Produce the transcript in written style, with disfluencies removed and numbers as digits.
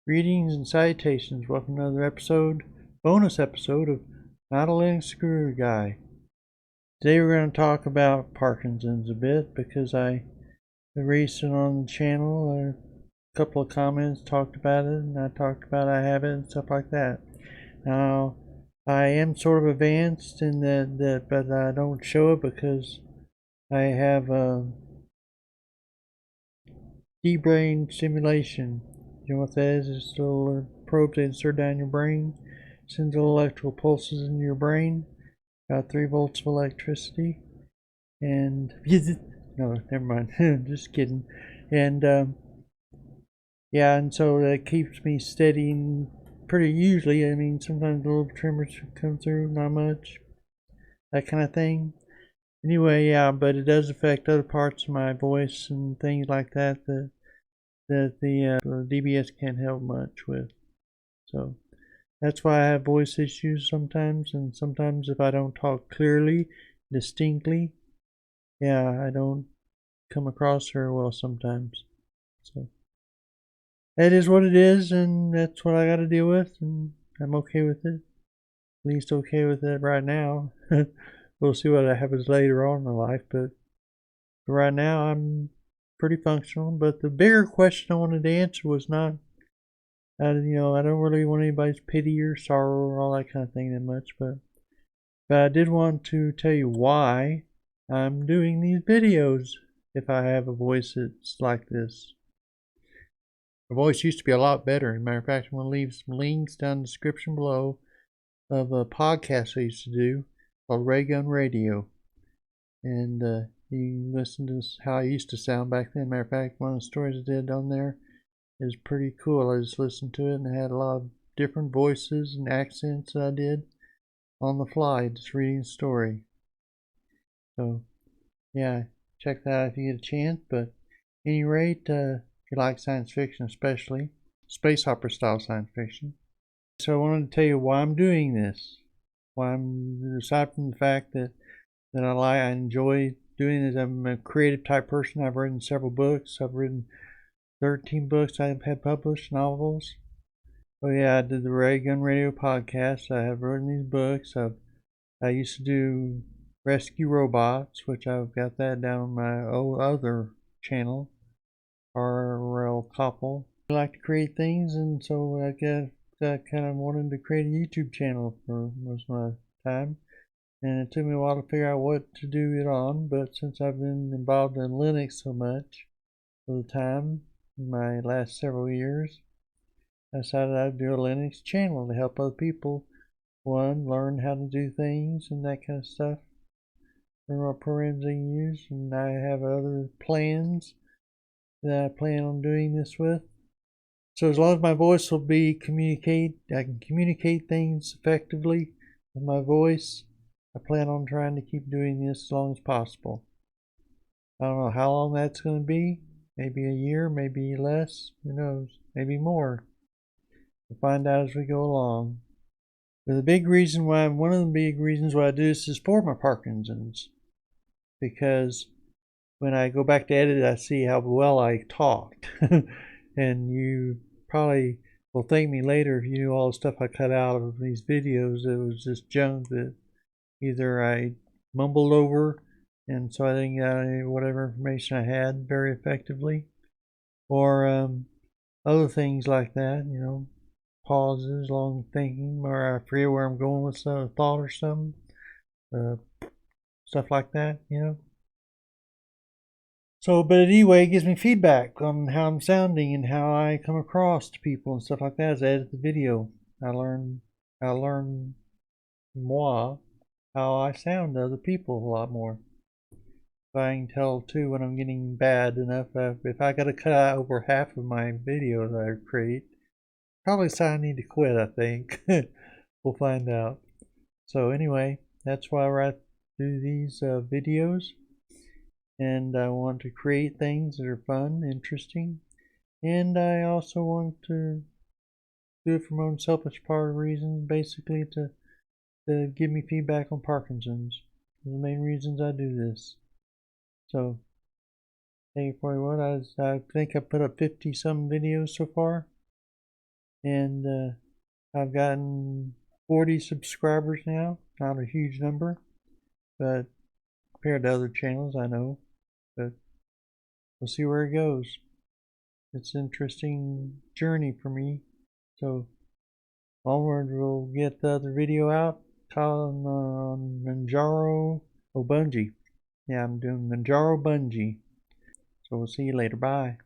Greetings and salutations. Welcome to another bonus episode of Not a Linux Guru Guy. Today we're going to talk about Parkinson's a bit because I recently on the channel a couple of comments talked about it, and I talked about I have it and stuff like that. Now I am sort of advanced in that, but I don't show it because I have deep brain stimulation. You know what that is? It's little probes they insert down your brain, sends little electrical pulses into your brain, about 3 volts of electricity, and no, never mind, just kidding. And yeah, and so that keeps me steady and pretty usually. I mean, sometimes little tremors come through, not much, that kind of thing. Anyway, yeah, but it does affect other parts of my voice and things like that that the DBS can't help much with. So that's why I have voice issues sometimes, and sometimes if I don't talk clearly, distinctly, yeah, I don't come across very well sometimes. So that is what it is, and that's what I got to deal with, and I'm okay with it. At least okay with it right now. We'll see what happens later on in life, but right now I'm pretty functional. But the bigger question I wanted to answer was not, I don't really want anybody's pity or sorrow or all that kind of thing that much, but I did want to tell you why I'm doing these videos if I have a voice that's like this. My voice used to be a lot better. As a matter of fact, I'm going to leave some links down in the description below of a podcast I used to do called Ray Gun Radio. And you can listen to how I used to sound back then. Matter of fact, one of the stories I did on there is pretty cool. I just listened to it and it had a lot of different voices and accents that I did on the fly, just reading the story. So, yeah, check that out if you get a chance. But at any rate, if you like science fiction, especially space opera style science fiction. So I wanted to tell you why I'm doing this. Why I'm, aside from the fact that I enjoy doing this. I'm a creative type person. I've written several books. I've written 13 books I've had published, novels. Oh yeah, I did the Ray Gun Radio podcast. I have written these books. I used to do rescue robots, which I've got that down on my other channel, RL Koppel. I like to create things, and so I kind of wanted to create a YouTube channel for most of my time. And it took me a while to figure out what to do it on, but since I've been involved in Linux so much for the time, in my last several years, I decided I'd do a Linux channel to help other people, one, learn how to do things and that kind of stuff, learn what programs they use, and I have other plans that I plan on doing this with. So as long as my voice will be I can communicate things effectively with my voice, I plan on trying to keep doing this as long as possible. I don't know how long that's going to be. Maybe a year, maybe less. Who knows? Maybe more. We'll find out as we go along. But one of the big reasons why I do this is for my Parkinson's. Because when I go back to edit, I see how well I talked. And you probably will thank me later if you knew all the stuff I cut out of these videos. It was just junk that either I mumbled over and so I didn't get whatever information I had very effectively, or other things like that, pauses, long thinking, or I forget where I'm going with some thought or something, uh, stuff like that. So, but anyway, it gives me feedback on how I'm sounding and how I come across to people and stuff like that as I edit the video. I learn moi how I sound to other people a lot more. I can tell too when I'm getting bad enough. If I got to cut out over half of my videos I create, probably sign I need to quit, I think. We'll find out. So anyway, that's why I do these videos. And I want to create things that are fun, interesting. And I also want to do it for my own selfish part of reasons, basically to give me feedback on Parkinson's. The main reasons I do this. So, thank you for what I think I put up 50 some videos so far. and I've gotten 40 subscribers now. Not a huge number, but compared to other channels, I know. But we'll see where it goes. It's an interesting journey for me. So onward, we'll get the other video out on Manjaro Bungee. Yeah, I'm doing Manjaro Bungee. So we'll see you later. Bye.